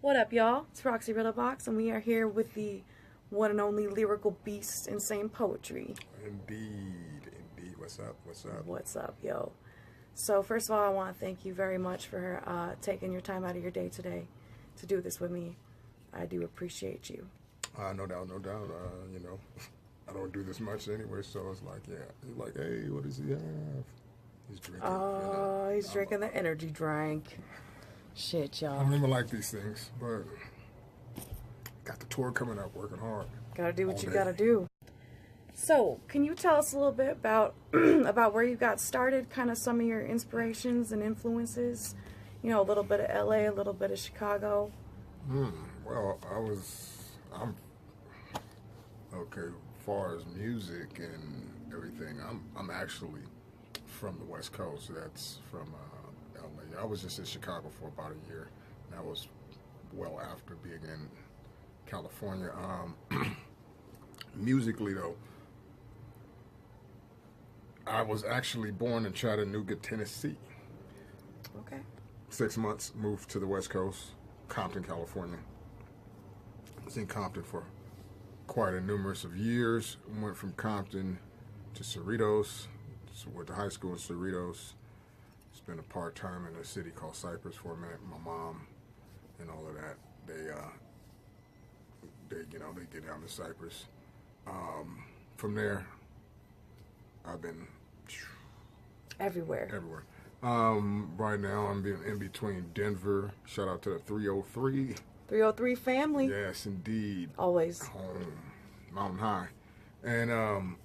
What up, y'all? It's Roxy RiddleboX, and we are here with the one and only lyrical beast, Insane Poetry. Indeed, indeed. What's up? What's up? What's up, yo? So, first of all, I want to thank you very much for taking your time out of your day today to do this with me. I do appreciate you. No doubt, no doubt. I don't do this much anyway, so it's like, yeah. He's like, hey, what does he have? He's drinking. Oh, he's drinking the energy drink. Shit, I y'all. don't even like these things, but got the tour coming up, working hard. Gotta do what all you day. gotta do. So, can you tell us a little bit about about where you got started, kind of some of your inspirations and influences? You know, a little bit of LA, a little bit of Chicago. Well, I'm okay. As far as music and everything, I'm actually from the West Coast. That's from LA. I was just in Chicago for about a year. That was well after being in California. Musically, though, I was actually born in Chattanooga, Tennessee. Okay. 6 months, moved to the West Coast, Compton, California. I was in Compton for quite a numerous of years. Went from Compton to Cerritos. So went to high school in Cerritos. Spent a part-time in a city called Cypress for a minute. My mom and all of that. They get down to Cypress. From there, I've been Everywhere. everywhere. Right now, I'm being in between Denver. Shout out to the 303. 303 family. Yes, indeed. Always. Home, Mountain High. And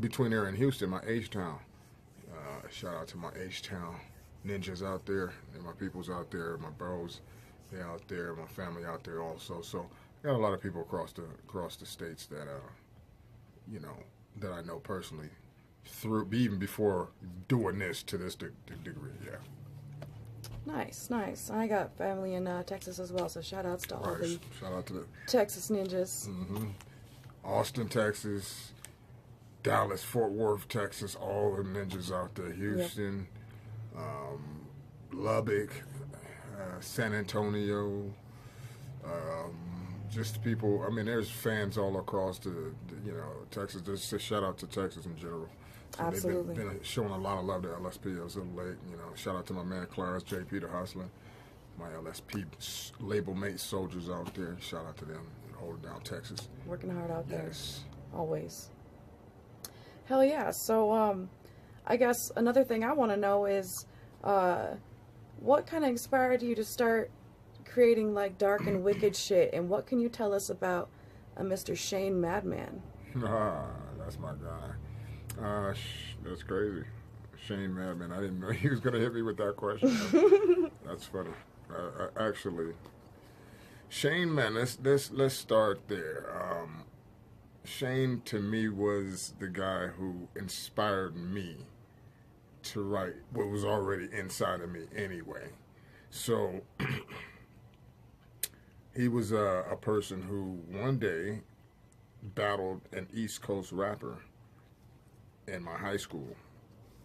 between there and Houston, my H-Town. Shout out to my H-Town ninjas out there, and my peoples out there, my bros, they out there, my family out there also. So I got a lot of people across the states that that I know personally through even before doing this to this degree. Yeah. Nice, nice. I got family in Texas as well, so shout outs to all the Shout out to the Texas ninjas. Austin, Texas, Dallas, Fort Worth, Texas, all the ninjas out there. Houston, Lubbock, San Antonio, just people. I mean, there's fans all across the Texas. Just a shout out to Texas in general. So Absolutely. They've been showing a lot of love to LSP. I was a little late. Shout out to my man Clarence, JP the Hustler, my LSP label mate soldiers out there. Shout out to them holding down Texas. Working hard out there. Yes. Always. Hell yeah. So, I guess another thing I want to know is, what kind of inspired you to start creating like dark and wicked shit, and what can you tell us about a Mr. Shane Madman? That's my guy. That's crazy. Shane Madman. I didn't know he was going to hit me with that question. That's funny. Actually, Shane, man, let's start there. Shane, to me, was the guy who inspired me to write what was already inside of me anyway. So he was a person who one day battled an East Coast rapper in my high school,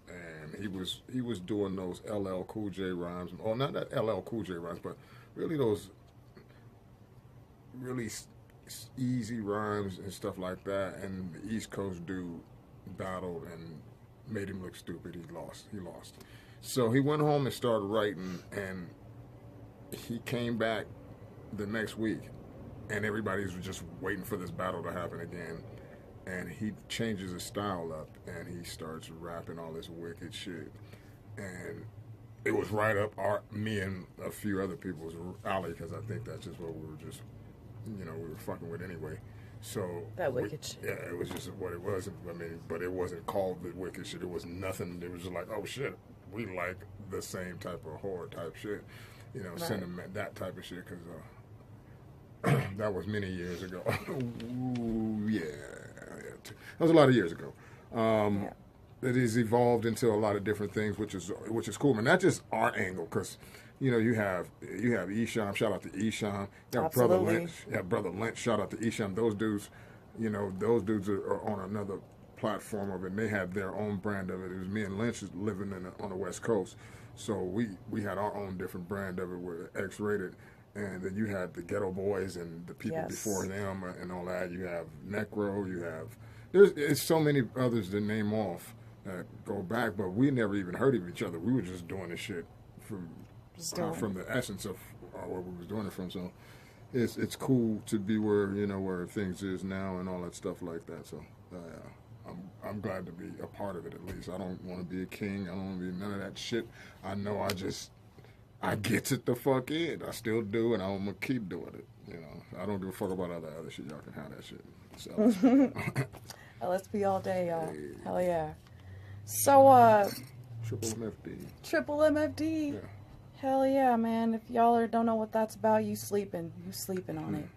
and he was doing those LL Cool J rhymes. Oh, not that LL Cool J rhymes, but really those really easy rhymes and stuff like that. And the East Coast dude battled and made him look stupid. He lost. So he went home and started writing, and he came back the next week, and everybody was just waiting for this battle to happen again. And he changes his style up, and he starts rapping all this wicked shit. And it was right up me and a few other people's alley, because I think that's just what we were just, we were fucking with anyway. So That wicked shit. Yeah, it was just what it was. I mean, but it wasn't called the wicked shit. It was nothing. It was just like, oh shit, we like the same type of horror type shit, Right. sentiment, that type of shit, because that was many years ago. Ooh, yeah. That was a lot of years ago. It has evolved into a lot of different things, which is cool. And not just our angle, because you have Esham. Shout out to Esham. You have Brother Absolutely. Lynch. You have Brother Lynch. Shout out to Esham. Those dudes, are on another platform of it. And they had their own brand of it. It was me and Lynch living on the West Coast, so we had our own different brand of it with X-Rated. and then you had the Ghetto Boys and the people Yes. before them and all that. You have Necro, you have it's so many others to name off that go back, but we never even heard of each other. We were just doing this shit from the essence of where we was doing it from. So it's cool to be where things is now and all that stuff like that. So I'm glad to be a part of it at least. I don't want to be a king. I don't want to be none of that shit. I know I gets it the fuck in. I still do, and I'm gonna keep doing it. I don't give a fuck about other shit. Y'all can have that shit. So, LSP all day, y'all. Hey. Hell yeah. So, Triple MFD. Triple MFD. Yeah. Hell yeah, man. If y'all don't know what that's about, you sleeping on it.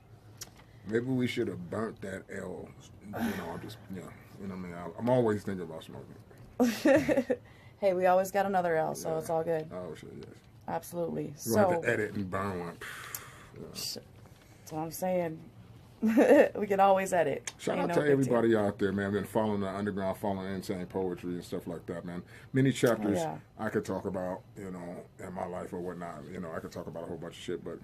Maybe we should have burnt that L. I'm just, what I mean? I'm always thinking about smoking. Hey, we always got another L, so it's all good. Oh, sure, yes. Absolutely. We'll have to edit and burn one. That's what I'm saying. We can always edit. Shout out to everybody out there, man. I've been following the underground, following Insane Poetry and stuff like that, man. Many chapters I could talk about, in my life or whatnot. I could talk about a whole bunch of shit, but,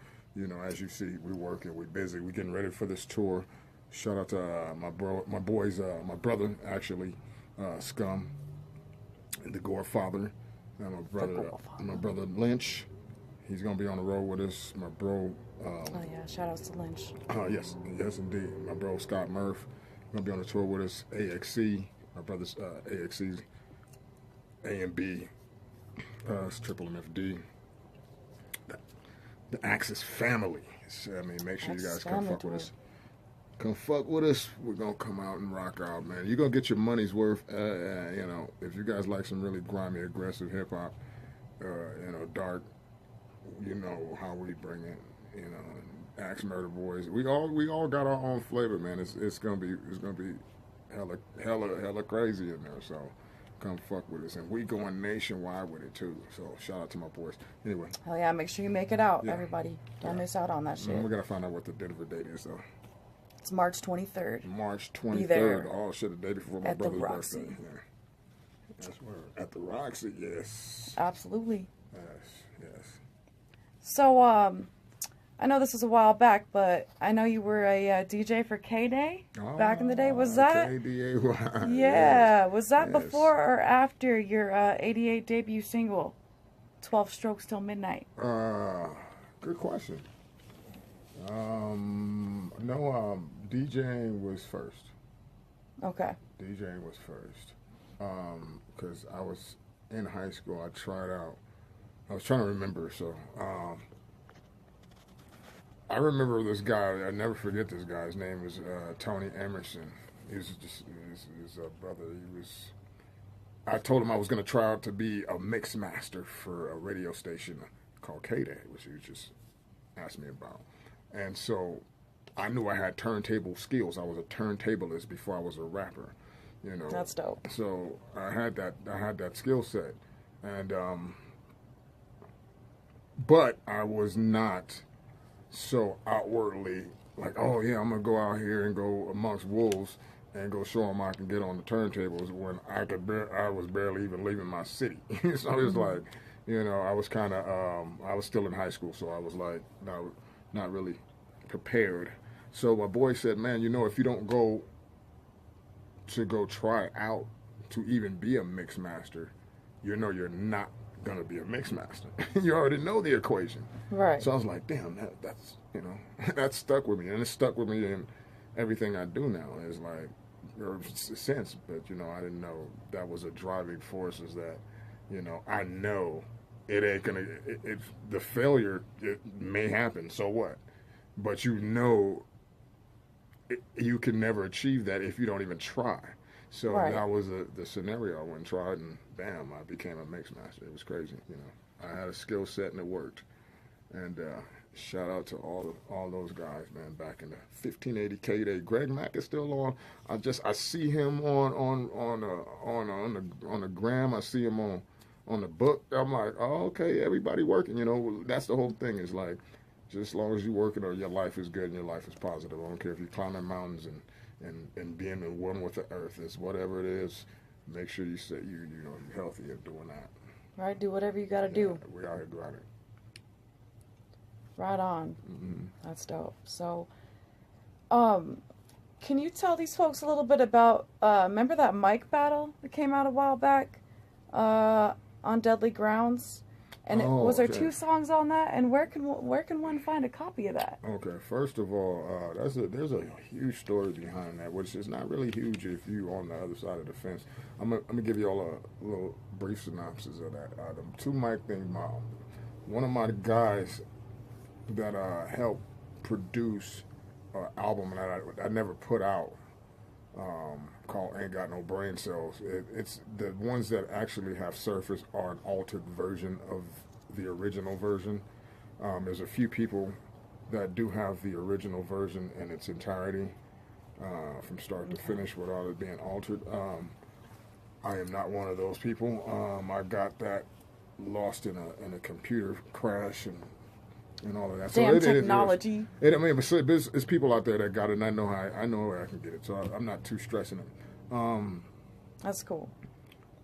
as you see, we're working, we're busy, we're getting ready for this tour. Shout out to my brother, actually, Scum, the Gore Father, and my brother Lynch. He's going to be on the road with us. My bro. Shout outs to Lynch. Yes, indeed. My bro Scott Murph going to be on the tour with us. AXC, my brother's AXC, A and B, it's Triple MFD. The Axis family. Make sure you guys come fuck with us. Come fuck with us. We're going to come out and rock out, man. You're going to get your money's worth. If you guys like some really grimy, aggressive hip-hop, dark, how we bring it, Axe Murder Boys. We all got our own flavor, man. It's gonna be hella crazy in there. So come fuck with us, and we going nationwide with it too. So shout out to my boys. Anyway. Hell yeah! Make sure you make it out, everybody. Don't miss out on that shit. We gotta find out what the Denver date is though. It's March 23rd. March 23rd. Oh shit! The day before my brother's Roxy. birthday. Yeah. That's where at the Roxy. Yes. Absolutely. Yes. So I know this was a while back, but I know you were a DJ for K-Day back in the day. Was that? K-D-A-Y. Yeah. Was that before or after your 88 debut single, 12 Strokes Till Midnight? Good question. No, DJing was first. Okay. DJing was first. Because I was in high school. I tried out. I was trying to remember, so I remember this guy. I never forget this guy. His name was Tony Emerson. He was just his brother. I told him I was going to try out to be a mix master for a radio station called K-Day, which he just asked me about. And so I knew I had turntable skills. I was a turntablist before I was a rapper. That's dope. So I had that skill set, and but I was not so outwardly like, oh yeah, I'm gonna go out here and go amongst wolves and go show them I can get on the turntables when I was barely even leaving my city. So it was like, I was kind of I was still in high school, so I was like not really prepared. So my boy said, man, if you don't go try out to even be a mix master, you're not gonna be a mix master. You already know the equation, right? So I was like, damn, that's that stuck with me, and it stuck with me in everything I do now. It's like, or since, but I didn't know that was a driving force. Is that I know it ain't gonna. The failure, it may happen. So what? But you can never achieve that if you don't even try. So that was the scenario. I went and tried, and bam, I became a mix master. It was crazy. I had a skill set, and it worked. And shout out to all those guys, man. Back in the 1580 K-Day, Greg Mack is still on. I see him on the gram. I see him on the book. I'm like, oh, okay, everybody working. That's the whole thing. Is like, just as long as you're working, or your life is good and your life is positive. I don't care if you're climbing mountains and being in one with the earth. It's whatever it is. Make sure you say you're healthy and doing that. Right, do whatever you got to do. We out here doing it. Right on. Mm-hmm. That's dope. So, can you tell these folks a little bit about, remember that mic battle that came out a while back on Deadly Grounds? And was there 2 songs on that? And where can one find a copy of that? Okay, first of all, there's a huge story behind that, which is not really huge if you on the other side of the fence. I'm gonna give you all a little brief synopsis of that. The 2 mic thing. One of my guys that helped produce an album that I never put out, called Ain't Got No Brain Cells. It's the ones that actually have surfaced are an altered version of the original version. There's a few people that do have the original version in its entirety, from start to finish without it being altered. I am not one of those people. I got that lost in a computer crash and all of that. Damn technology. It's people out there that got it, and I know where I can get it. So I'm not too stressing it. That's cool.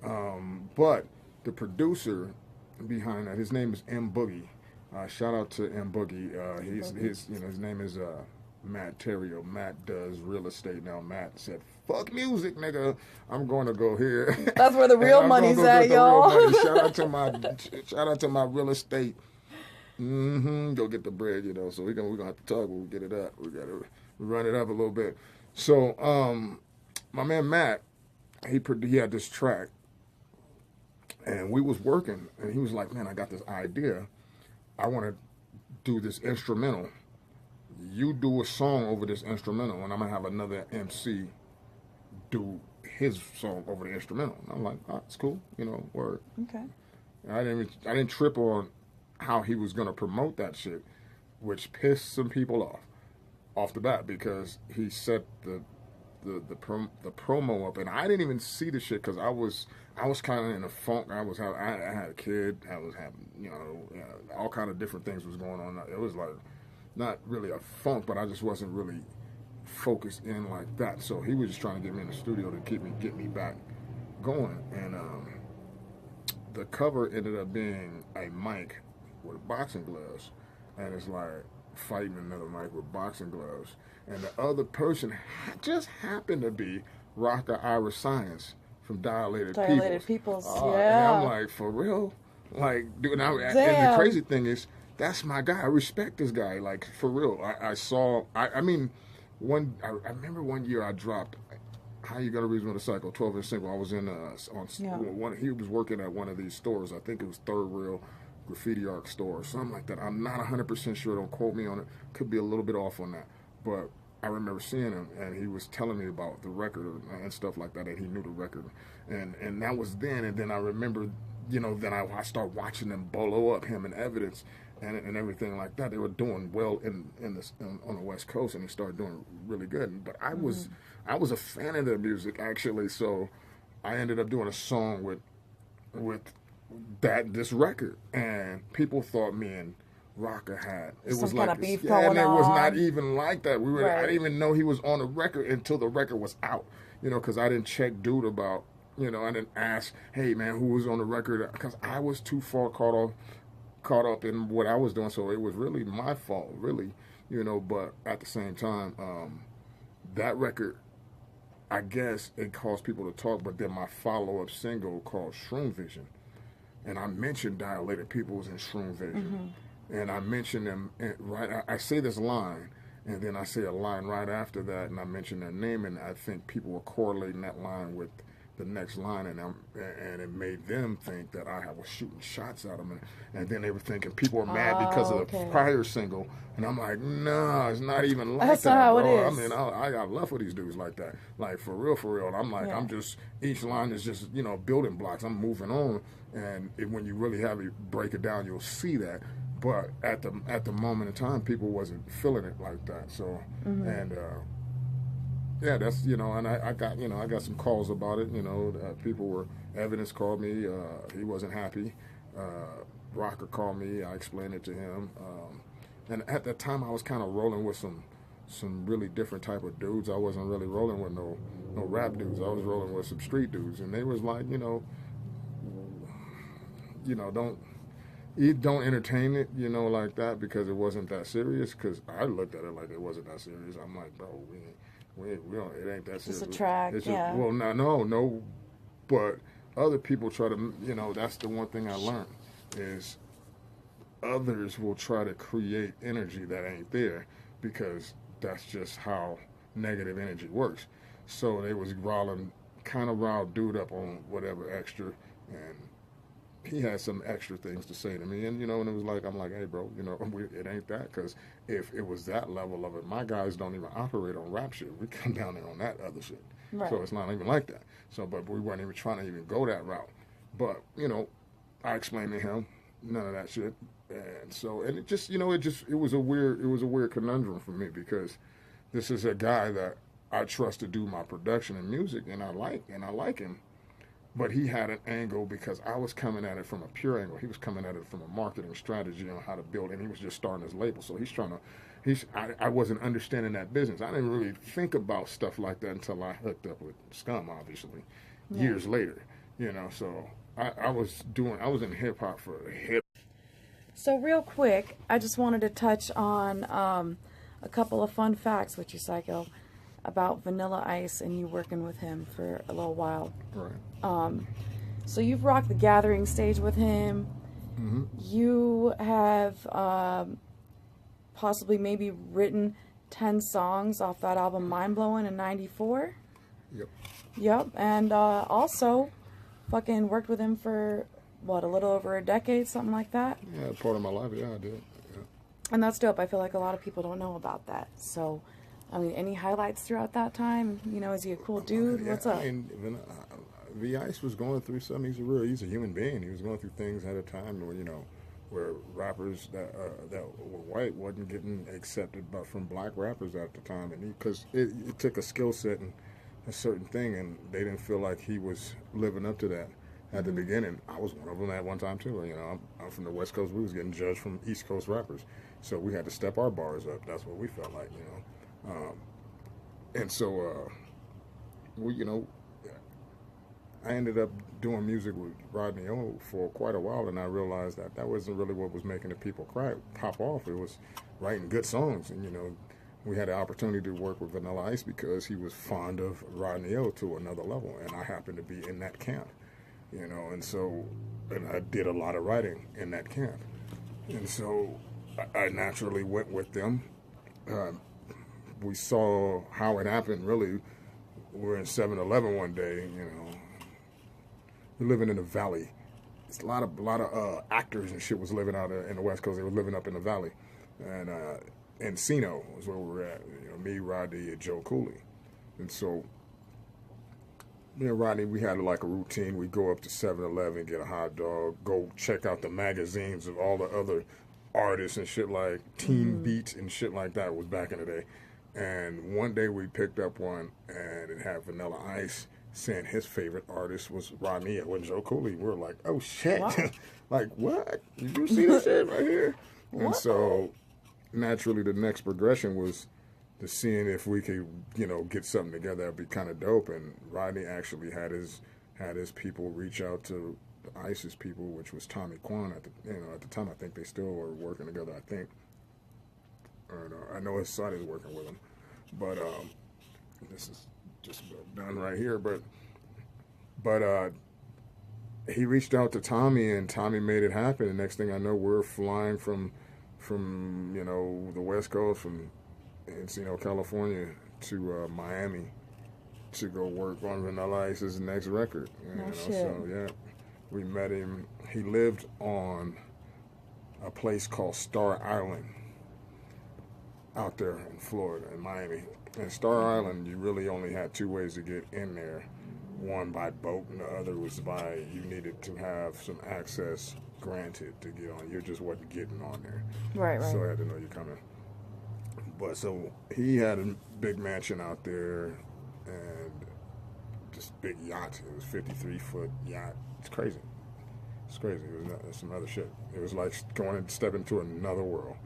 But the producer behind that, his name is M Boogie. Shout out to M Boogie. His name is Matt Terrio. Matt does real estate now. Matt said, "Fuck music, nigga. I'm going to go here." That's where the real money's at, y'all. Shout out to my real estate. Go get the bread, So we're gonna have to talk when we get it up. We gotta run it up a little bit. So my man Matt, he had this track, and we was working, and he was like, "Man, I got this idea. I want to do this instrumental. You do a song over this instrumental, and I'm gonna have another MC do his song over the instrumental." And I'm like, "Oh, it's cool, word." Okay. I didn't trip on how he was gonna promote that shit, which pissed some people off the bat, because he set the promo up, and I didn't even see the shit because I was kind of in a funk. I had a kid. I was having all kind of different things was going on. It was like not really a funk, but I just wasn't really focused in like that. So he was just trying to get me in the studio to get me back going, and the cover ended up being a mic with boxing gloves, and it's like fighting another mic with boxing gloves, and the other person just happened to be Rocker Irish Science from Dilated Peoples. Yeah. And I'm like, for real? Like, dude, and the crazy thing is, that's my guy. I respect this guy, like, for real. I remember one year I dropped How You Gonna Reason with a Cyco, 12-inch single. I was in he was working at one of these stores. I think it was Third Rail Graffiti Art store or something like that. I'm not 100% sure. Don't quote me on it. Could be a little bit off on that. But I remember seeing him, and he was telling me about the record and stuff like that, and he knew the record. And that was then. And then I remember, then I started watching them blow up, him and Evidence and everything like that. They were doing well on the West Coast, and he started doing really good. But I was a fan of their music, actually. So I ended up doing a song with this record, and people thought me and Rocker had some kind of beef going on. And it was not even like that. Right. I didn't even know he was on the record until the record was out. Because I didn't check dude about. I didn't ask, "Hey man, who was on the record?" Because I was too far caught up in what I was doing. So it was really my fault, really. But at the same time, that record, I guess it caused people to talk. But then my follow-up single called Shroom Vision. And I mentioned Dilated Peoples in Shroom Vision. And I mentioned them, I say this line, and then I say a line right after that, and I mention their name, and I think people were correlating that line with the next line, and it made them think that I was shooting shots at them, and then they were thinking people were mad because of the prior single, and I'm like, no, it's not even like That's that, not how bro. it is. I mean, I got love for these dudes like that, like for real, and I'm like, I'm just, each line is just, building blocks, I'm moving on, and when you really have it, break it down, you'll see that. But at the moment in time, people wasn't feeling it like that. So, and that's and I got some calls about it. Evidence called me. He wasn't happy. Rocker called me. I explained it to him. And at that time, I was kind of rolling with some really different type of dudes. I wasn't really rolling with no rap dudes. I was rolling with some street dudes, and they was like, don't. You don't entertain it, you know, like that because it wasn't that serious. Because I looked at it like it wasn't that serious. I'm like, bro, we don't. It ain't that serious. Just a track, It's yeah. well, no. But other people try to, you know, that's the one thing I learned is others will try to create energy that ain't there because that's just how negative energy works. So they was kind of riled dude up on whatever extra, and he had some extra things to say to me, and you know, and it was like, I'm like, hey, bro, you know, it ain't that, because if it was that level of it, my guys don't even operate on rap shit. We come down there on that other shit, Right. so it's not even like that. So, but we weren't even trying to even go that route. But you know, I explained to him none of that shit, and so, and it just, you know, it was a weird conundrum for me because this is a guy that I trust to do my production and music, and I like him. But he had an angle because I was coming at it from a pure angle. He was coming at it from a marketing strategy on how to build, and he was just starting his label. So I wasn't understanding that business. I didn't really think about stuff like that until I hooked up with Scum, obviously, years later. You know, so I was in hip hop for a hip. So real quick, I just wanted to touch on a couple of fun facts with you, Cyco, about Vanilla Ice and you working with him for a little while. Right. So you've rocked the Gathering stage with him. Mm-hmm. You have possibly maybe written 10 songs off that album Mind Blowin' in '94. Yep. And also fucking worked with him for, what, a little over a decade, something like that? Yeah, part of my life, yeah, I did. Yeah. And that's dope. I feel like a lot of people don't know about that. So, I mean, any highlights throughout that time? You know, is he a cool dude? Yeah, What's up? I mean, V Ice was going through something. He's a human being. He was going through things at a time where, you know, where rappers that were white wasn't getting accepted, but from black rappers at the time, and because it took a skill set and a certain thing, and they didn't feel like he was living up to that at the beginning. I was one of them at one time too. You know, I'm from the West Coast. We was getting judged from East Coast rappers, so we had to step our bars up. That's what we felt like, you know. And so, you know, I ended up doing music with Rodney O for quite a while, and I realized that wasn't really what was making the people pop off. It was writing good songs, and you know, we had the opportunity to work with Vanilla Ice because he was fond of Rodney O to another level, and I happened to be in that camp, you know, and so, and I did a lot of writing in that camp, and so I naturally went with them. We saw how it happened, really. We're in 7-Eleven one day, you know. We're living in the valley. It's a lot of actors and shit was living out in the West Coast. They were living up in the valley. And Encino was where we were at. You know, me, Rodney, and Joe Cooley. And so, me and Rodney, we had like a routine. We'd go up to 7-Eleven, get a hot dog, go check out the magazines of all the other artists and shit like Teen Beats and shit like that was back in the day. And one day we picked up one, and it had Vanilla Ice saying his favorite artist was Rodney and Joe Cooley. We were like, oh shit. Wow. Like, what? Did you see this shit right here? What? And so, naturally, the next progression was to seeing if we could, you know, get something together that'd be kind of dope. And Rodney actually had his people reach out to the Ice's people, which was Tommy Quan at the time. I think they still were working together. I think. Or, I know his son is working with him, but this is just done right here. But he reached out to Tommy, and Tommy made it happen. And next thing I know, we're flying from you know, the West Coast, from Encino, California, to Miami to go work on Vanilla Ice's next record. You know? Shit. So yeah, we met him. He lived on a place called Star Island out there in Florida, in Miami. And Star Island, you really only had two ways to get in there. One by boat, and the other was by, you needed to have some access granted to get on. You just wasn't getting on there. Right. So I had to know you're coming. But so he had a big mansion out there, and this big yacht. It was 53-foot yacht. It's crazy. It's crazy. It was some other shit. It was like going and stepping into another world.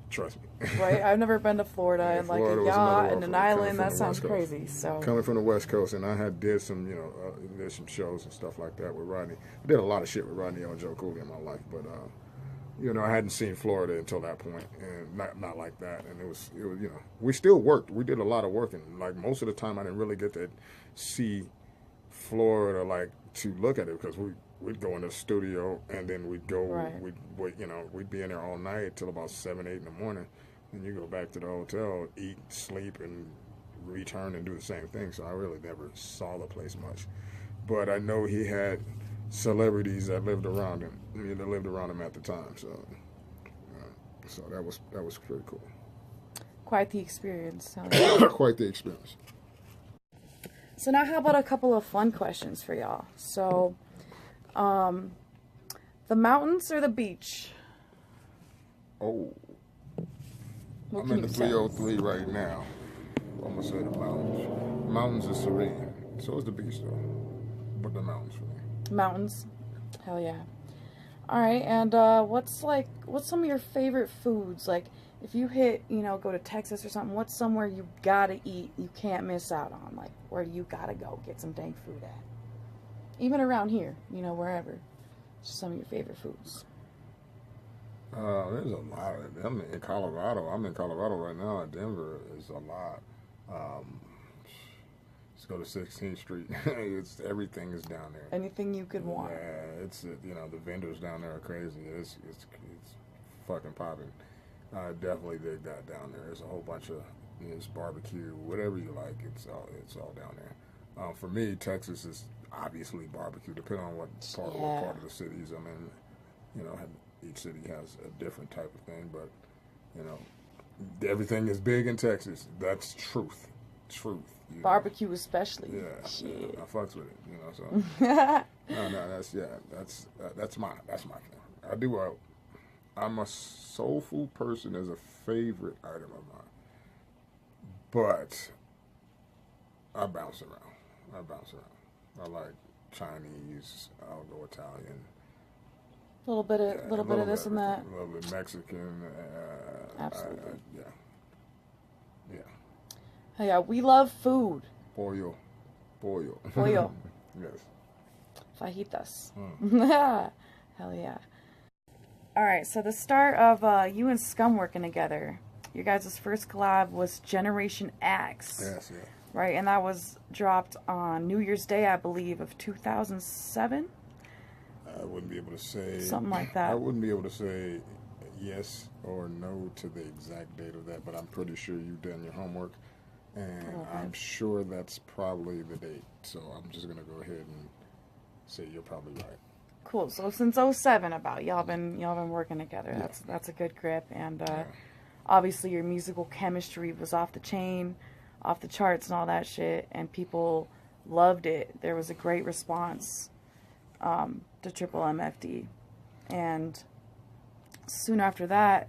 Trust me. Right. I've never been to Florida, and like Florida a was another yacht world and for an me, island. That the sounds West Coast. crazy. So Coming from the West Coast, and I did some, you know, did some shows and stuff like that with Rodney. I did a lot of shit with Rodney and Joe Cooley in my life, but You know, I hadn't seen Florida until that point, and not like that. And it was you know, we still worked. We did a lot of work, and like most of the time, I didn't really get to see Florida like to look at it because we'd go in the studio and then we'd go Right. we'd be in there all night till about 7, 8 in the morning, and you go back to the hotel, eat, sleep, and return and do the same thing. So I really never saw the place much, but I know he had celebrities that lived around him. I mean, that lived around him at the time. So that was pretty cool. Quite the experience. Huh? Yeah. Quite the experience. So now how about a couple of fun questions for y'all? So, the mountains or the beach? Oh, What I'm can in the you say? 303 right now. I'm gonna say the mountains. Mountains is serene. So is the beach though, but the mountains for me. Mountains. Hell yeah. All right, and what's some of your favorite foods? Like, if you go to Texas or something, what's somewhere you gotta eat, you can't miss out on? Like, where you gotta go get some dang food at? Even around here, wherever. Just some of your favorite foods. There's a lot. I'm in Colorado. I'm in Colorado right now. Denver is a lot. Let's go to 16th Street. Everything is down there. Anything you could want. Yeah, it's the vendors down there are crazy. It's fucking popping. I definitely dig that down there. There's a whole bunch of it's barbecue, whatever you like. It's all down there. For me, Texas is obviously barbecue, depending on what part of the cities I'm in. Each city has a different type of thing, but everything is big in Texas. That's truth. Barbecue especially. Yeah, shit. I fucks with it. So that's my thing. I'm a soul food person as a favorite item of mine, but I bounce around. I like Chinese. I'll go Italian. A little bit of this and that. A little bit Mexican. Absolutely. Yeah. Hey, yeah, we love food. Pollo. Yes. Fajitas. Hell yeah. All right, so the start of you and Scum working together. Your guys' first collab was Generation X. Yes, yeah. Right, and that was dropped on New Year's Day, I believe, of 2007. I wouldn't be able to say something like that. I wouldn't be able to say yes or no to the exact date of that, but I'm pretty sure you've done your homework, and I'm sure that's probably the date. So I'm just gonna go ahead and say you're probably right. Cool. So since 07, about y'all been working together. Yeah. That's a good grip, and obviously your musical chemistry was off the chain, off the charts, and all that shit, and people loved it. There was a great response to Triple MFD, and soon after that,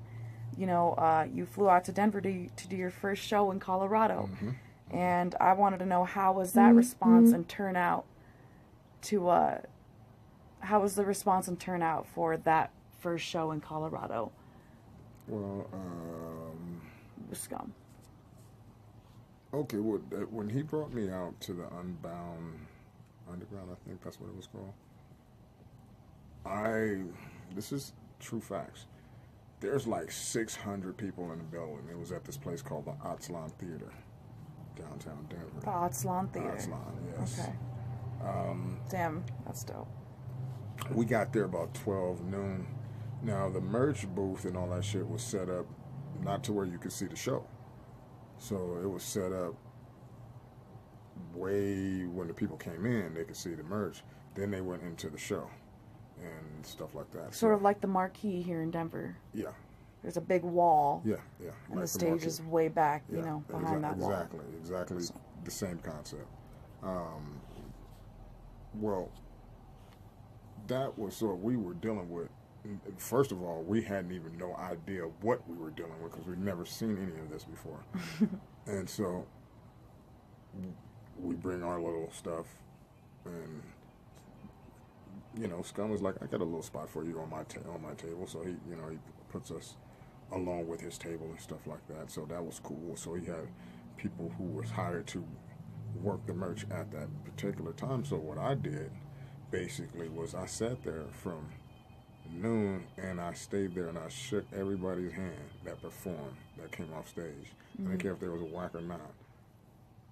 you flew out to Denver to do your first show in Colorado, and I wanted to know how was that response and turnout to how was the response and turnout for that first show in Colorado? Well, With Scum. Okay, well, when he brought me out to the Unbound Underground, I think that's what it was called. This is true facts. There's like 600 people in the building. It was at this place called the Atzlan Theater, downtown Denver. The Atzlan Theater. Atzlan, yes. Okay. Damn, that's dope. We got there about 12 noon. Now, the merch booth and all that shit was set up not to where you could see the show. So it was set up way when the people came in, they could see the merch. Then they went into the show and stuff like that. Sort of like the marquee here in Denver. Yeah. There's a big wall. Yeah. And like the stage is way back, behind that wall. Exactly the same concept. Well, that was what we were dealing with. First of all, we hadn't even no idea what we were dealing with because we'd never seen any of this before. And so we bring our little stuff, and Scum was like, "I got a little spot for you on my table." So he puts us along with his table and stuff like that. So that was cool. So he had people who was hired to work the merch at that particular time. So what I did basically was I sat there from noon, and I stayed there and I shook everybody's hand that performed, that came off stage. I didn't care if they was a whack or not,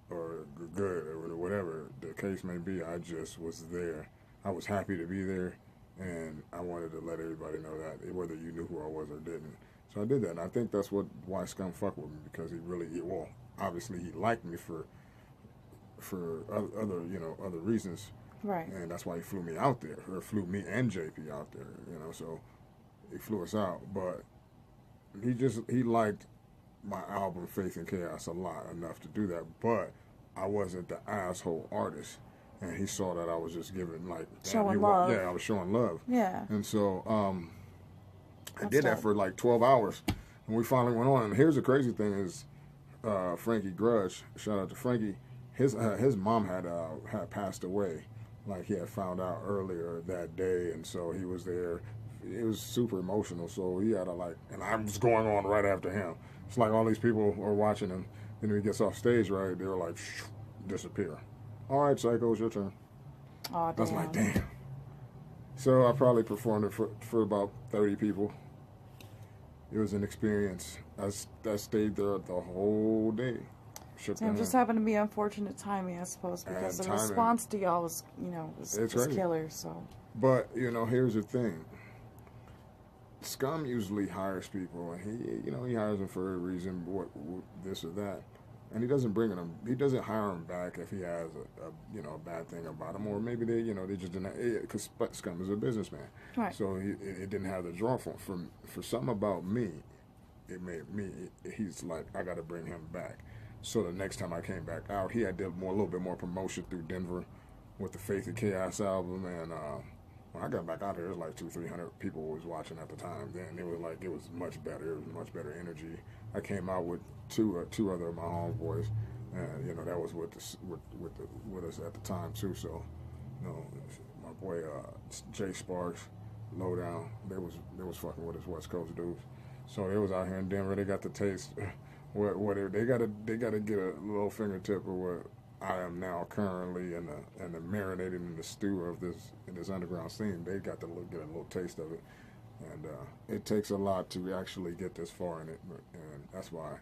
or good, or whatever the case may be. I just was there. I was happy to be there, and I wanted to let everybody know that, whether you knew who I was or didn't. So I did that, and I think that's why Scum fucked with me, because he really, well, obviously he liked me for other reasons, Right. and that's why he flew me out there, or flew me and JP out there, so he flew us out. But he liked my album Faith and Chaos a lot, enough to do that. But I wasn't the asshole artist, and he saw that I was just giving, like, showing love. Yeah, I was showing love. Yeah. And so I That's did that dope. for like 12 hours, and we finally went on. And here's the crazy thing is, Frankie Grudge, shout out to Frankie, his mom had passed away, like he had found out earlier that day, and so he was there. It was super emotional, so he had and I was going on right after him. It's like all these people are watching him, and when he gets off stage, right, they're like, disappear. All right, Cyco, it's your turn. Oh, damn. I was like, damn. So I probably performed it for about 30 people. It was an experience. I stayed there the whole day. Damn, just happened to be unfortunate timing, I suppose, because the response to y'all was, was killer. So. But here's the thing. Scum usually hires people, and he hires them for a reason, what this or that, and he doesn't bring them. He doesn't hire them back if he has a bad thing about him, or maybe they just didn't, because Scum is a businessman, right? So it didn't have the draw for him. For something about me, it made me. He's like, I got to bring him back. So the next time I came back out, he had did a little bit more promotion through Denver with the Faith and Chaos album, and when I got back out here, it was like 200-300 people was watching at the time. Then it was much better. It was much better energy. I came out with two other of my homeboys, and that was with us at the time too. So, my boy Jay Sparks, Lowdown, they was fucking with us West Coast dudes. So they was out here in Denver. They got the taste. They gotta get a little fingertip of what I am now currently and the marinated in the stew of this underground scene. They got to get a little taste of it, and it takes a lot to actually get this far in it, and that's why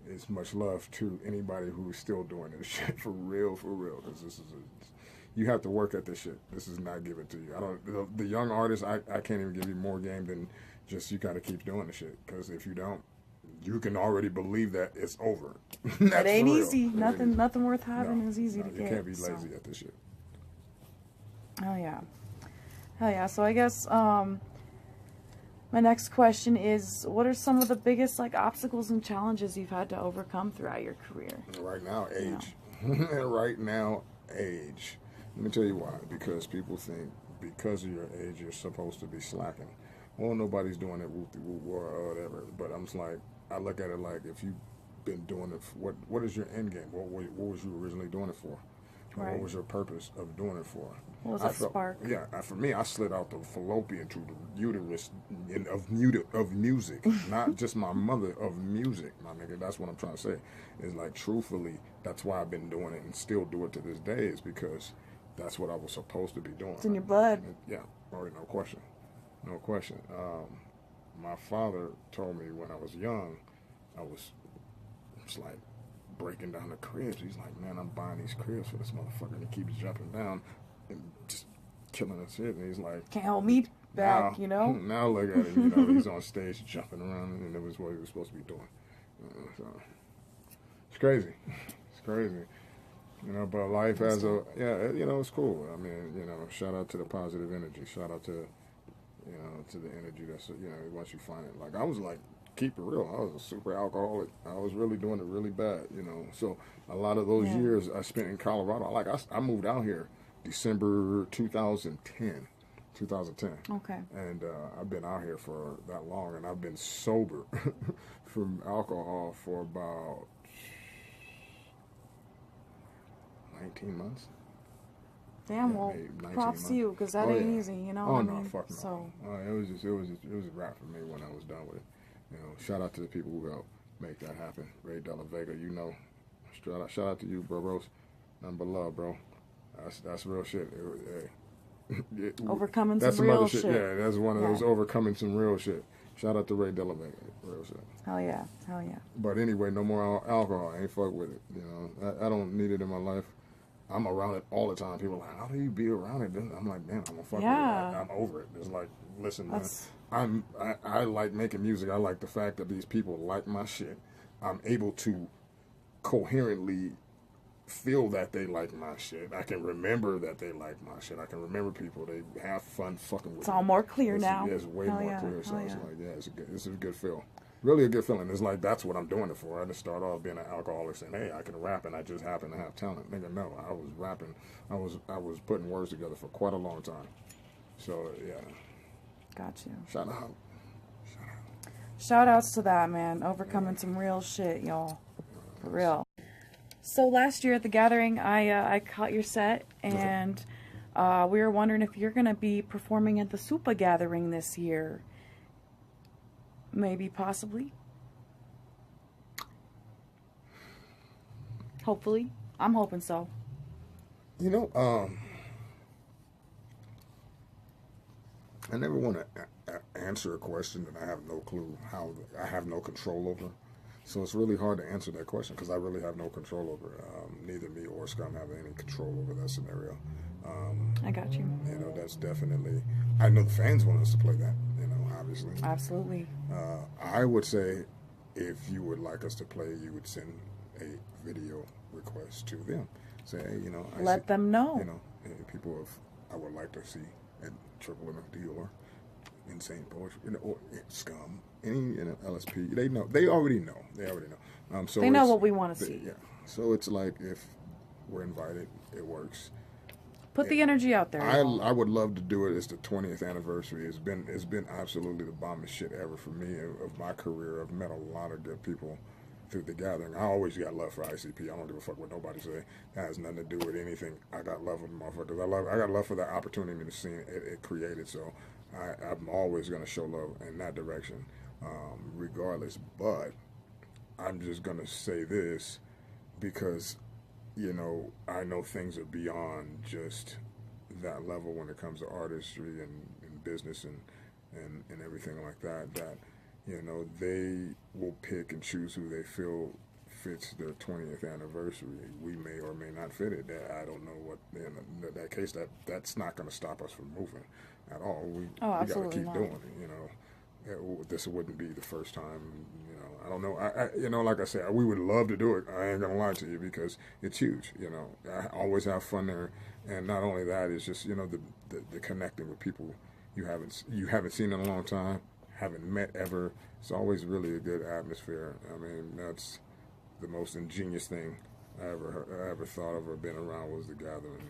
it's much love to anybody who's still doing this shit for real, because this is you have to work at this shit. This is not given to you. The young artists, I can't even give you more game than just you got to keep doing the shit, because if you don't, you can already believe that it's over. It ain't easy. Nothing worth having is easy to get. You can't be lazy at this shit. Oh yeah, hell yeah. So I guess my next question is, what are some of the biggest obstacles and challenges you've had to overcome throughout your career? Right now, age. Right now, age. Let me tell you why. Because people think because of your age you're supposed to be slacking. Well, nobody's doing it whoop-de-whoop or whatever. But I'm just like, I look at it like, if you've been doing it, what is your end game? What was you originally doing it for? Right. What was your purpose of doing it for? What was that spark? Yeah, for me, I slid out the fallopian to the uterus of music. Not just my mother, of music, my nigga. That's what I'm trying to say. Is like, truthfully, that's why I've been doing it and still do it to this day, is because that's what I was supposed to be doing. It's in your blood. Yeah, already no question. No question. My father told me when I was young, I was like breaking down the cribs. He's like, man, I'm buying these cribs for this motherfucker, and he keeps jumping down and just killing us shit. And he's like, can't hold me back, Now look at him, he's on stage jumping around, and it was what he was supposed to be doing. So it's crazy. It's crazy. But life has it's cool. I mean, shout out to the positive energy. Shout out to to the energy that's, once you find it. Like, I was like, keep it real, I was a super alcoholic. I was really doing it really bad, So a lot of those years I spent in Colorado, I moved out here December 2010. Okay. And I've been out here for that long, and I've been sober from alcohol for about 19 months. Damn, well, props to you, because that ain't easy, Oh, no, fuck no. So. It was a wrap for me when I was done with it. Shout out to the people who helped make that happen. Ray Della Vega, shout out to you, bro, Rose. Nothing but love, bro. That's real shit. Overcoming that's some some other real shit. shit. Yeah, that's one of those overcoming some real shit. Shout out to RiddleboX, real shit. Hell yeah, hell yeah. But anyway, no more alcohol. I ain't fuck with it. You know, I don't need it in my life. I'm around it all the time. People are like, how do you be around it? I'm like, damn, I'm gonna fuck with it. I'm over it. It's like, listen, man, I like making music. I like the fact that these people like my shit. I'm able to coherently feel that they like my shit. I can remember that they like my shit. I can remember people. They have fun fucking with It's all more clear now. It's way more clear. So it's like, yeah, it's a good feel. Really a good feeling. It's like, that's what I'm doing it for. I didn't start off being an alcoholic saying, hey, I can rap and I just happen to have talent. Nigga, no. I was rapping. I was putting words together for quite a long time. So, yeah. Got you. Shout out. Shout outs to that, man. Overcoming some real shit, y'all. For real. So last year at the gathering, I caught your set, and we were wondering if you're going to be performing at the Supa gathering this year. Maybe, possibly. Hopefully. I'm hoping so. You know, I never want to answer a question that I have no clue how, I have no control over. So it's really hard to answer that question because I really have no control over it. Neither me or Scum have any control over that scenario. I got you. You know, that's definitely, I know the fans want us to play that, you know, obviously. Absolutely. I would say if you would like us to play, you would send a video request to them. Say, hey, you know, let them know. You know, hey, people I would like to see at Triple MFD or Insane Poetry, you know, or Scum, any LSP. They know. They already know. So they know what we want to see. Yeah. So it's like if we're invited, it works. Put the energy out there. I would love to do it. It's the 20th anniversary. It's been absolutely the bombest shit ever for me of my career. I've met a lot of good people through the gathering. I always got love for ICP. I don't give a fuck what nobody say. That has nothing to do with anything. I got love for the motherfuckers. I got love for the opportunity to see it created. So I'm always gonna show love in that direction, regardless. But I'm just gonna say this because, you know, I know things are beyond just that level when it comes to artistry and business and everything like that. That, you know, they will pick and choose who they feel fits their 20th anniversary. We may or may not fit it. I don't know what, in that case, that's not going to stop us from moving at all. We got to keep doing it, you know. This wouldn't be the first time, you know. I don't know. You know, like I said, we would love to do it. I ain't going to lie to you because it's huge, you know. I always have fun there. And not only that, it's just, you know, the connecting with people you haven't seen in a long time, haven't met ever. It's always really a good atmosphere. I mean, that's the most ingenious thing I ever thought of or been around was the gathering.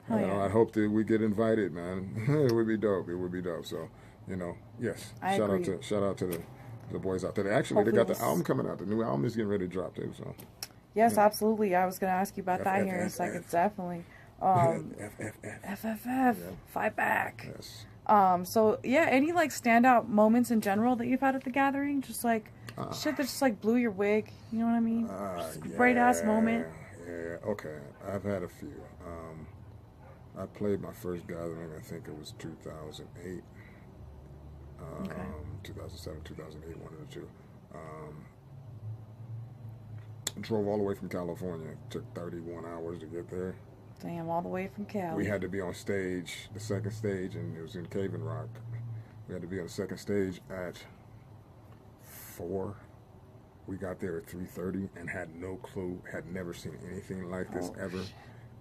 And you know, I hope that we get invited, man. It would be dope. It would be dope. So, you know, yes. Shout out to the boys out there. Actually, hopefully they got the album coming out. The new album is getting ready to drop too. So. Yes, yeah. Absolutely. I was going to ask you about that here in a second. Definitely. FFF. Yeah. Fight back. Yes. So yeah, any like standout moments in general that you've had at the gathering? Just like shit that just like blew your wig. You know what I mean? Just a great ass moment. Yeah. Okay. I've had a few. I played my first gathering. I think it was 2008. 2007, 2008, one of the two. Drove all the way from California. It took 31 hours to get there. Damn, all the way from Cali. We had to be on stage, the second stage, and it was in Cave and Rock. We had to be on the second stage at 4. We got there at 3:30 and had no clue, had never seen anything like this ever.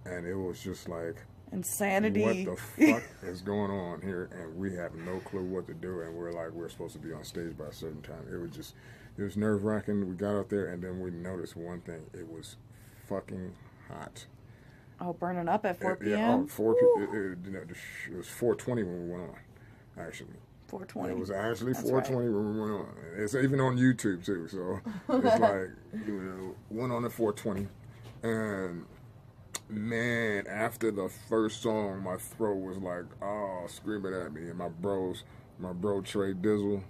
And it was just like, insanity. What the fuck is going on here? And we have no clue what to do. And we're supposed to be on stage by a certain time. It was nerve-wracking. We got out there, and then we noticed one thing. It was fucking hot. Oh, burning up at 4 p.m.? Yeah, 4 p.m. It was 4:20 when we went on, actually. 4:20. It was actually 4:20 when we went on. It's even on YouTube, too. So it's like, you know, went on at 4:20. And, man, after the first song, my throat was like, screaming at me. And my bro Trey Dizzle,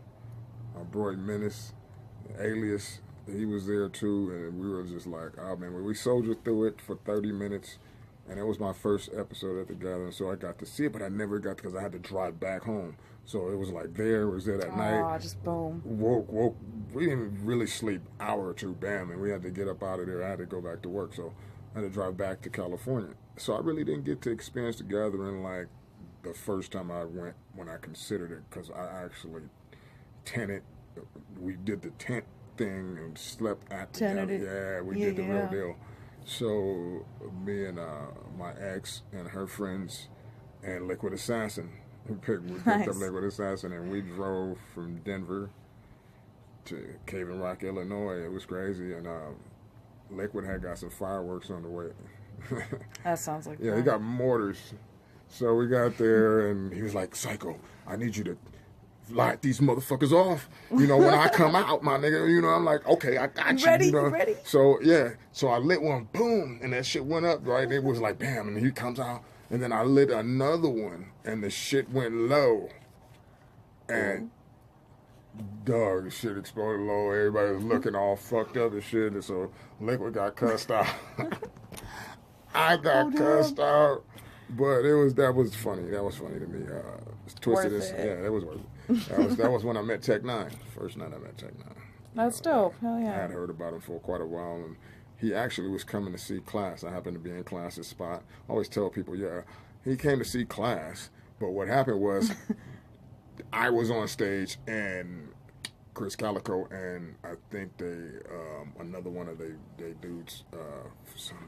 my boy Menace, Alias, he was there too, and we were just like, oh man, we soldiered through it for 30 minutes, and it was my first episode at the gathering, so I got to see it, but I never got because I had to drive back home. So it was like was there that night. Just boom. Woke. We didn't really sleep hour or two, bam, and we had to get up out of there. I had to go back to work, so I had to drive back to California. So I really didn't get to experience the gathering like the first time I went when I considered it, because I actually tented. We did the tent thing and slept at the gathering. Yeah, we did the real deal. So me and my ex and her friends and Liquid Assassin, we picked up Liquid Assassin, and we drove from Denver to Cave and Rock, Illinois. It was crazy, and Liquid had got some fireworks on the way. That sounds like he got mortars. So we got there, and he was like, "Cyco, I need you to light these motherfuckers off. When I come out, my nigga." I'm like, "Okay, I got you." Ready? You ready? So so I lit one, boom, and that shit went up. Right, it was like bam, and he comes out, and then I lit another one, and the shit went low, and dog, shit exploded low. Everybody was looking all fucked up and shit, and so Liquid got cussed out. I got cussed out, but that was funny. That was funny to me. Twisted. That was worth it. That was when I met Tech Nine. First night I met Tech Nine. That's dope. Hell yeah. I had heard about him for quite a while, and he actually was coming to see Class. I happened to be in Class's spot. I always tell people, he came to see Class, but what happened was I was on stage, and Chris Calico and I think another one of they dudes,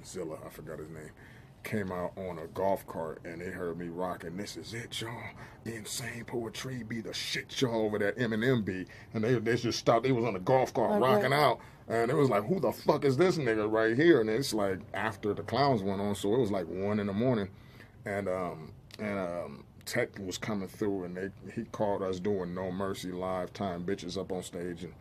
Zilla, I forgot his name, came out on a golf cart, and they heard me rocking "This Is It, Y'all, Insane Poetry be the shit, y'all," over that Eminem beat, and they just stopped. They was on the golf cart rocking out, and it was like, who the fuck is this nigga right here? And it's like after the clowns went on, so it was like 1 a.m, and Tech was coming through, and he called us doing No Mercy live, tying bitches up on stage, and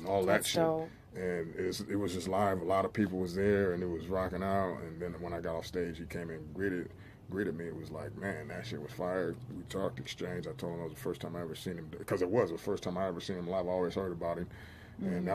all that shit. Dope. And it was just live. A lot of people was there, and it was rocking out. And then when I got off stage, he came and greeted me. It was like, man, that shit was fire. We talked, exchanged. I told him it was the first time I ever seen him, because it was the first time I ever seen him live. I always heard about him, and and I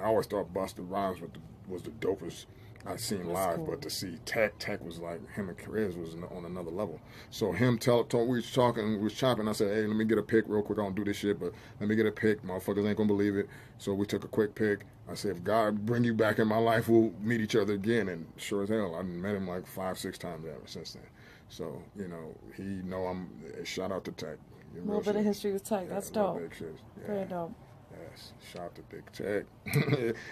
always thought Busta Rhymes was the dopest I've seen live. Cool. But to see Tech was like, him and Chris was on another level. So him we was talking, we was chopping. I said, hey, let me get a pic real quick. I don't do this shit, but let me get a pic. Motherfuckers ain't gonna believe it. So we took a quick pic. I said, if God bring you back in my life, we'll meet each other again. And sure as hell, I met him like 5-6 times ever since then. So, he know I'm, shout out to Tech. A little bit of history with Tech. That's dope. Very dope. Yes, shout out to Big Tech.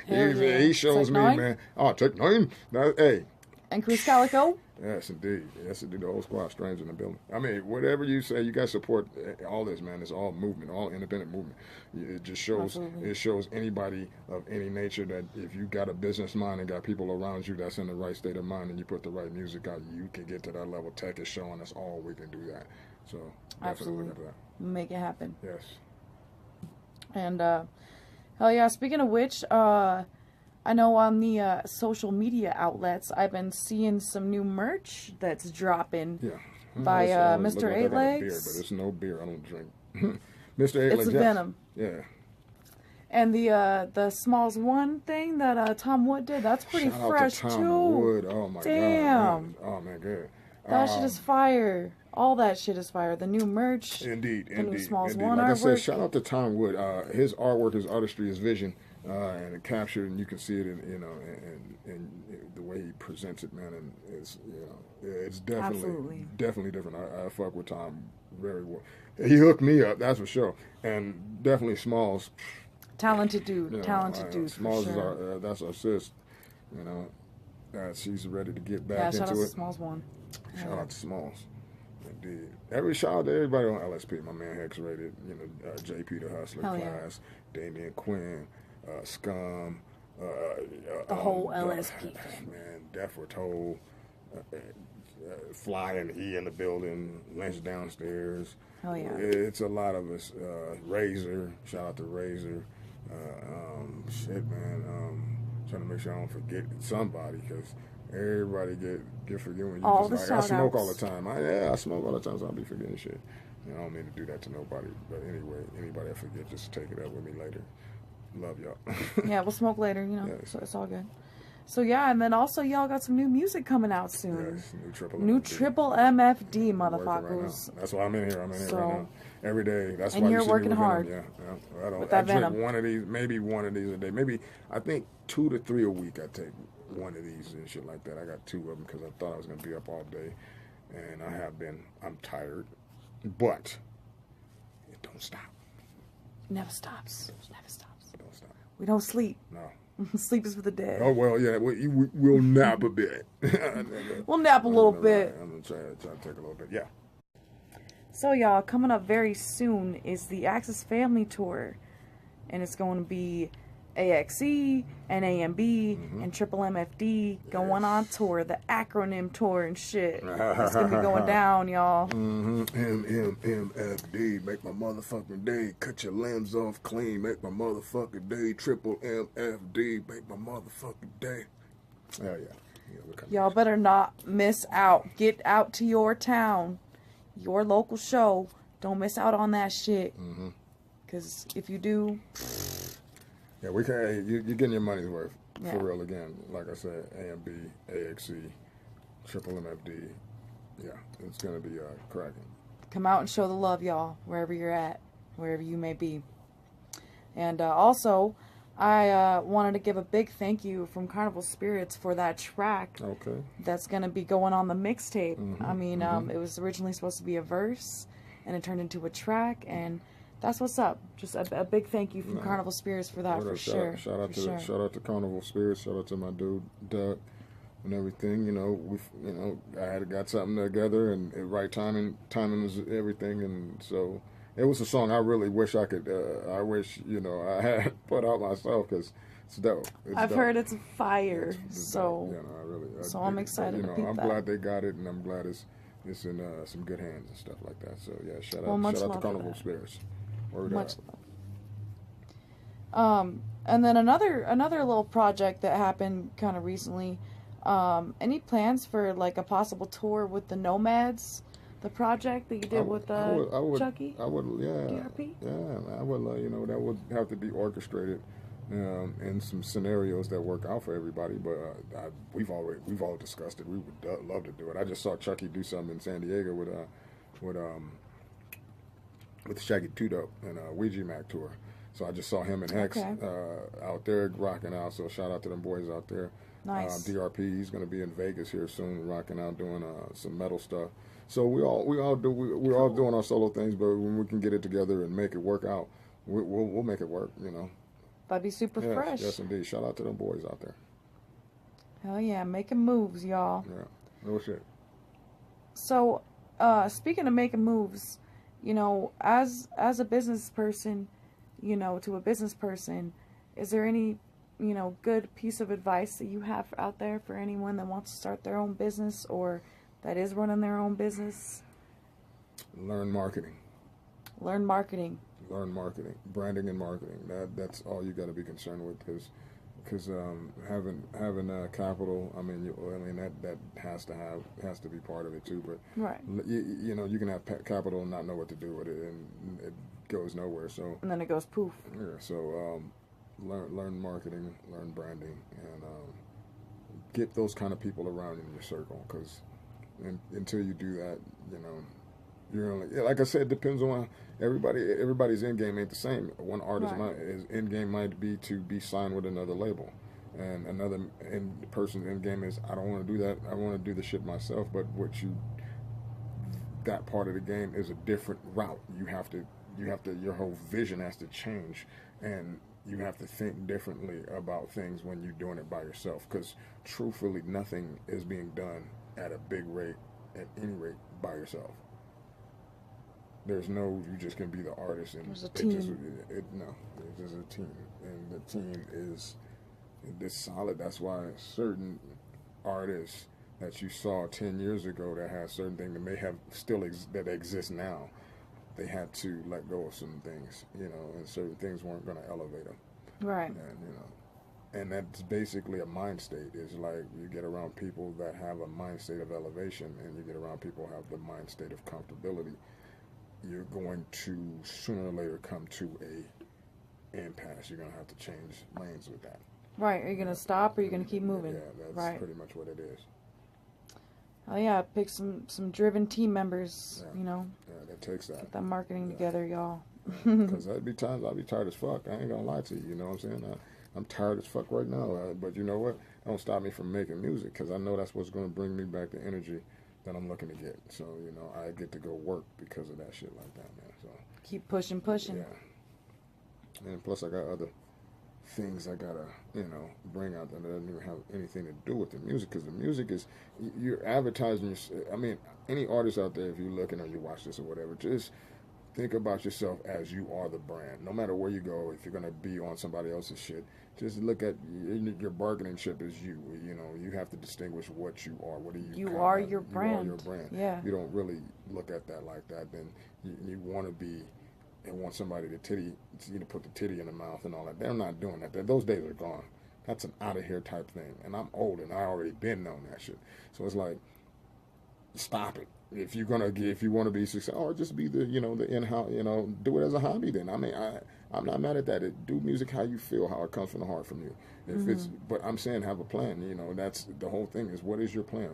He shows me, man. Oh, Tech Nine. Hey. And Chris Calico? Yes, indeed. The whole squad, strange in the building. I mean, whatever you say, you guys support all this, man. It's all movement, all independent movement. It just shows. Absolutely. It shows anybody of any nature that if you got a business mind and got people around you that's in the right state of mind, and you put the right music out, you can get to that level. Tech is showing us all we can do that. So definitely look at that. Make it happen. Yes. And hell yeah! Speaking of which, I know on the social media outlets, I've been seeing some new merch that's dropping. Yeah. By Mr. Eight Legs. Beer, but it's no beer. I don't drink. Mr. Eight Legs. It's Venom. Yeah. And the Smalls One thing that Tom Wood did, that's pretty fresh Shout out to Tom too. Wood. Oh my god. Damn. Oh man, good. That shit is fire. All that shit is fire. The new merch. Indeed. New Smalls One like artwork. I said, shout out to Tom Wood. His artwork, his artistry, his vision, and it captured, and you can see it in in the way he presents it, man. And it's definitely different. I fuck with Tom very well. He hooked me up, that's for sure. And definitely Smalls. Talented dude. Talented dude. Smalls for sure. is that's our sis. She's ready to get back into it. Shout out to Smalls One. Shout out to Smalls. Indeed. Shout out to everybody on LSP. My man Hex Rated, JP the Hustler, Class, Damian Quinn, Scum, the whole LSP. Man, Death Were Told, Fly and E in the building, Lynch downstairs. Hell yeah. It's a lot of us. Razor, shout out to Razor. Shit, man. Trying to make sure I don't forget somebody, because everybody get forgiven. All the I smoke all the time. I smoke all the time, so I'll be forgetting shit. I don't mean to do that to nobody. But anyway, anybody I forget, just take it up with me later. Love y'all. Yeah, we'll smoke later, so it's all good. So yeah, and then also y'all got some new music coming out soon. Yes, New triple MFD, I'm working right motherfuckers. now. That's why I'm in here. I'm in here right now. Every day. That's And why you're you see me working with hard. Venom. Yeah. with I that drink Venom. one of these, maybe one of these a day. Maybe, I think 2 to 3 a week I take one of these and shit like that. I got 2 of them because I thought I was going to be up all day. And I have been. I'm tired. But it don't stop. Never stops. Never stops. It don't stop. We don't sleep. No. Sleep is for the dead. Oh, well, yeah, we'll nap a bit. We'll nap a little bit. I'm going to try to take a little bit, yeah. So, y'all, coming up very soon is the Axis Family Tour. And it's going to be AXE and AMB and Triple MFD going on tour, the acronym tour and shit. It's going to be going down, y'all. MMMFD, make my motherfucking day. Cut your limbs off clean, make my motherfucking day. Triple MFD, make my motherfucking day. Hell yeah. Y'all better not miss out. Get out to your town, your local show. Don't miss out on that shit. Because if you do... Yeah, we can. You're getting your money's worth Yeah. for real again. Like I said, AMB, AXE, Triple MFD. Yeah, it's gonna be cracking. Come out and show the love, y'all, wherever you're at, wherever you may be. And also, I wanted to give a big thank you from Carnival Spirits for that track. Okay. That's gonna be going on the mixtape. I mean, it was originally supposed to be a verse, and it turned into a track, and that's what's up. Just a big thank you from Carnival Spirits for that, for sure. Shout out to Carnival Spirits. Shout out to my dude Doug and everything. You know, I had got something together, and at right timing was everything, and so it was a song I really wish I could. I wish I had put out myself because it's dope. I've heard it's fire. So I'm excited to peep I'm that. glad they got it, and I'm glad it's in some good hands and stuff like that. So yeah, shout out to Carnival Spirits. Much love. And then another little project that happened kind of recently. Any plans for like a possible tour with the Nomads, the project that you did with Chucky? I would, yeah. DRP? Yeah, I would. That would have to be orchestrated in some scenarios that work out for everybody. But we've all discussed it. We would love to do it. I just saw Chucky do something in San Diego with Shaggy 2 Dope and Ouija Mac tour. So I just saw him and Hex out there rocking out. So shout out to them boys out there. Nice. DRP, he's going to be in Vegas here soon, rocking out, doing some metal stuff. So we're all doing our solo things, but when we can get it together and make it work out, we'll make it work. That'd be super fresh. Yes, indeed. Shout out to them boys out there. Hell yeah, making moves, y'all. Yeah, no shit. So, speaking of making moves, as a business person, to a business person, is there any, good piece of advice that you have out there for anyone that wants to start their own business or that is running their own business? Learn marketing. Learn marketing. Learn marketing, branding and marketing. That's all you got to be concerned with, because having capital. I mean, that has to be part of it too. But right, you can have capital and not know what to do with it, and it goes nowhere. So and then it goes poof. Yeah. So learn marketing, learn branding, and get those kind of people around in your circle. Because until you do that, you're only, like I said, it depends on everybody's end game ain't the same. One artist his end game might be to be signed with another label, and another person's end game is I don't want to do that. I want to do the shit myself. But that part of the game is a different route. You have to your whole vision has to change, and you have to think differently about things when you're doing it by yourself. Because truthfully, nothing is being done at a big rate, at any rate, by yourself. There's no, you just can be the artist, and there's a team. It's just a team, and the team is solid. That's why certain artists that you saw 10 years ago that had certain things that may have that exist now, they had to let go of some things, and certain things weren't going to elevate them. Right. And that's basically a mind state. It's like you get around people that have a mind state of elevation, and you get around people who have the mind state of comfortability. You're going to sooner or later come to a impasse. You're going to have to change lanes with that. Right. Are you gonna stop or are you gonna keep moving? Yeah, that's right. pretty much what it is. Oh yeah, pick some driven team members. Yeah. You know. Yeah, that takes that. Get that marketing together, y'all. Because there'd be times I'll be tired as fuck. I ain't gonna lie to you. You know what I'm saying? I'm tired as fuck right now. But you know what? Don't stop me from making music because I know that's what's gonna bring me back the energy that I'm looking to get. So you know, I get to go work because of that shit like that, man. So keep pushing. Yeah. And plus, I got other things I gotta, bring out that doesn't even have anything to do with the music. Because the music is, you're advertising. I mean, any artist out there, if you're looking or you watch this or whatever, just think about yourself as you are the brand. No matter where you go, if you're gonna be on somebody else's shit, just look at your bargaining chip as you. You know, you have to distinguish what you are. What are you? You are your brand. You are your brand. Yeah. You don't really look at that like that. Then you want to be. And want somebody to put the titty in the mouth and all that. They're not doing that. Those days are gone. That's an out of here type thing. And I'm old and I already been on that shit. So it's like, stop it. If you want to be successful, or just be the in-house, do it as a hobby. Then I mean, I'm not mad at that. Do music how you feel, how it comes from the heart from you. But I'm saying have a plan. You know, that's the whole thing. Is what is your plan?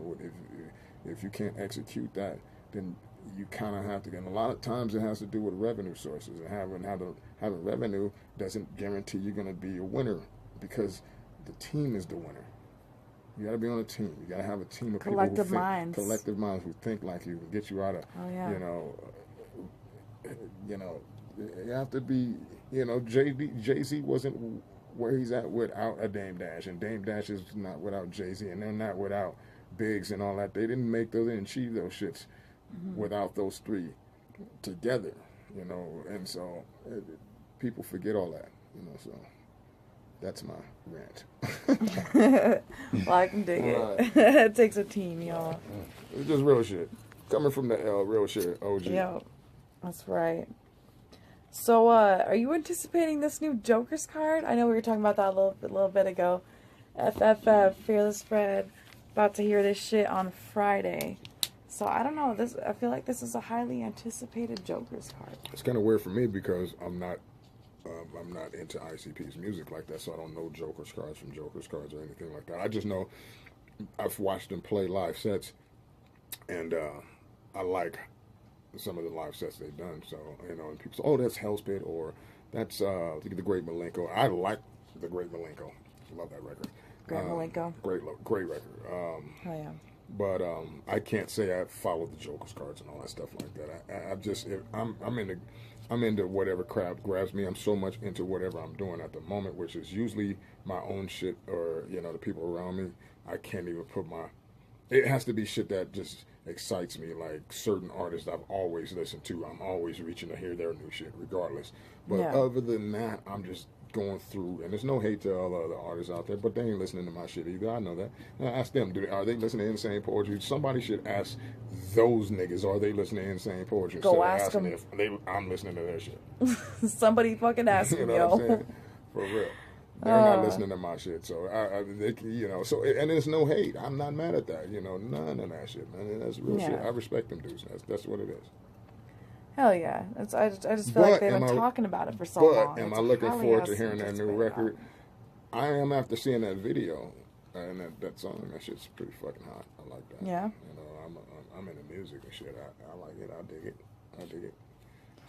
If you can't execute that, then you kind of have to, and a lot of times it has to do with revenue sources, and having revenue doesn't guarantee you're going to be a winner because the team is the winner. You got to be on a team. You got to have a team of collective minds who think like you, and get you out of, you have to be, Jay-Z wasn't where he's at without a Dame Dash, and Dame Dash is not without Jay-Z, and they're not without Biggs and all that. They didn't achieve those shits without those three together, and so people forget all that, so that's my rant. Well, I can dig it. It takes a team, y'all. It's just real shit. Coming from the L, real shit, OG. Yeah, that's right. So, are you anticipating this new Joker's card? I know we were talking about that a little bit ago. FFF, Fearless Fred, about to hear this shit on Friday. So I don't know. I feel like this is a highly anticipated Joker's card. It's kind of weird for me because I'm not into ICP's music like that, so I don't know Joker's cards from Joker's cards or anything like that. I just know I've watched them play live sets, and I like some of the live sets they've done. So and people say, "Oh, that's Hellspit," or "That's the Great Malenko." I like the Great Malenko. Love that record. Great Malenko. Great record. Oh yeah. But I can't say I follow the Joker's cards and all that stuff like that. I'm into whatever crowd grabs me. I'm so much into whatever I'm doing at the moment, which is usually my own shit or the people around me. I can't even put it has to be shit that just excites me, like certain artists I've always listened to. I'm always reaching to hear their new shit regardless. But other than that, I'm just going through, and there's no hate to all the other artists out there, but they ain't listening to my shit either. I know that. Now, ask them, are they listening to Insane Poetry? Somebody should ask those niggas, are they listening to Insane Poetry? Go ask them if I'm listening to their shit. Somebody fucking ask them, what I'm saying? For real. They're not listening to my shit, so and there's no hate. I'm not mad at that, none of that shit, man. That's real shit. I respect them dudes. That's what it is. Hell yeah. I just feel like they've been talking about it for so long. But am I looking forward to hearing that new record? I am after seeing that video and that song. That shit's pretty fucking hot. I like that. Yeah. I'm into music and shit. I like it. I dig it.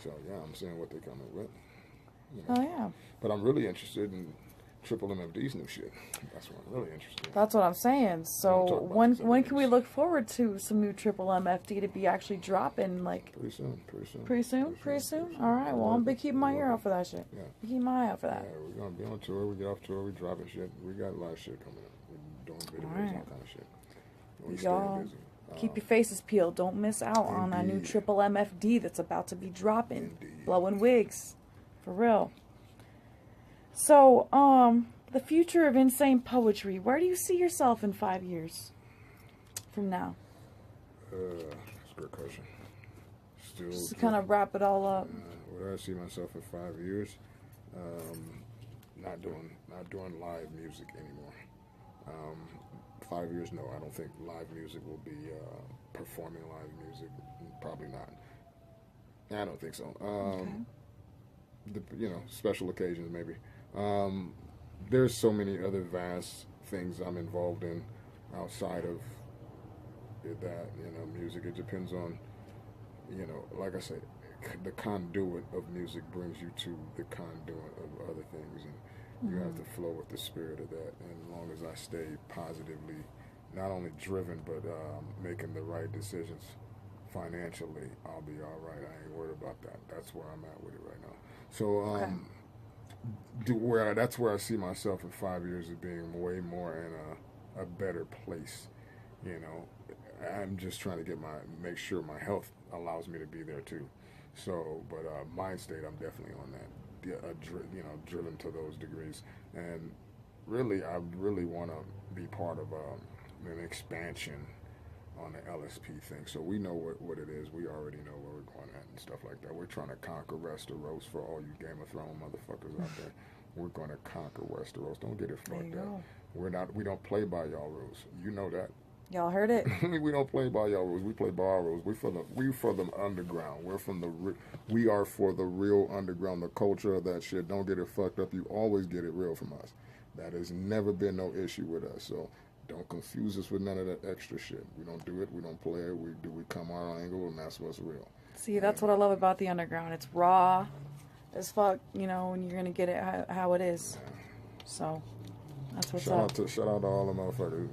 So yeah, I'm seeing what they're coming with. Oh yeah. But I'm really interested in Triple MFD's new shit. That's what I'm really interested in. That's what I'm saying. So when can we look forward to some new Triple MFD to be actually dropping? Like pretty soon. All right. Well, I'm keeping my ear out for that shit. Yeah. Keep my eye out for that. Yeah, we're gonna be on tour. We get off tour. We dropping shit. We got a lot of shit coming up. We're doing videos, all kind of shit. We Y'all, staying busy. keep your faces peeled. Don't miss out on that new Triple MFD that's about to be dropping. Indeed. Blowing wigs, for real. So, the future of Insane Poetry. Where do you see yourself in 5 years from now? That's a good question. Still, just to kind of wrap it all up. Where do I see myself in 5 years? Not doing live music anymore. 5 years, no. I don't think live music will be performing live music. Probably not. I don't think so. Okay. Special occasions maybe. there's so many other vast things I'm involved in outside of that, music. It depends on, like I say, the conduit of music brings you to the conduit of other things, and you have to flow with the spirit of that. And as long as I stay positively, not only driven, but making the right decisions financially, I'll be all right. I ain't worried about that. That's where I'm at with it right now. So, that's where I see myself in 5 years of being way more in a better place. I'm just trying to make sure my health allows me to be there too. So, but mind state, I'm definitely on that. Driven to those degrees, and really, I really want to be part of an expansion on the LSP thing. So we know what it is. We already know where we're going at and stuff like that. We're trying to conquer Westeros for all you Game of Thrones motherfuckers out there. We're going to conquer Westeros. Don't get it fucked up. We don't play by y'all rules. You know that. Y'all heard it. We don't play by y'all rules. We play by our rules. We for the underground. We are for the real underground. The culture of that shit. Don't get it fucked up. You always get it real from us. That has never been no issue with us. So don't confuse us with none of that extra shit. We don't do it. We don't play it. We come our angle, and that's what's real. See, that's what I love about the underground. It's raw as fuck, and you're gonna get it how it is. Yeah. So that's what's up. Shout out to all the motherfuckers,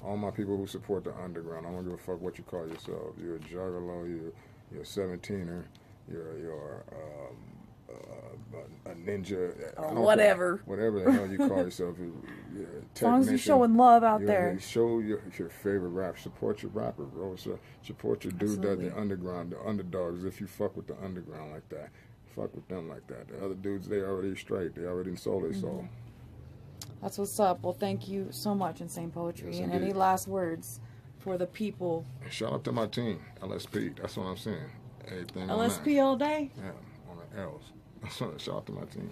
all my people who support the underground. I don't give a fuck what you call yourself. You're a juggalo, you're a 17er, you're a ninja, whatever the hell you call yourself. As long as you're showing love out there. Show your favorite rap. Support your rapper, bro. Support your dude that the underground, the underdogs. If you fuck with the underground like that, fuck with them like that. The other dudes, they already straight. They already sold their soul. That's what's up. Well, thank you so much, Insane Poetry. Yes, and any last words for the people? Shout out to my team, LSP. That's what I'm saying. Everything LSP all day? Yeah, on the L's. Shout out to my team.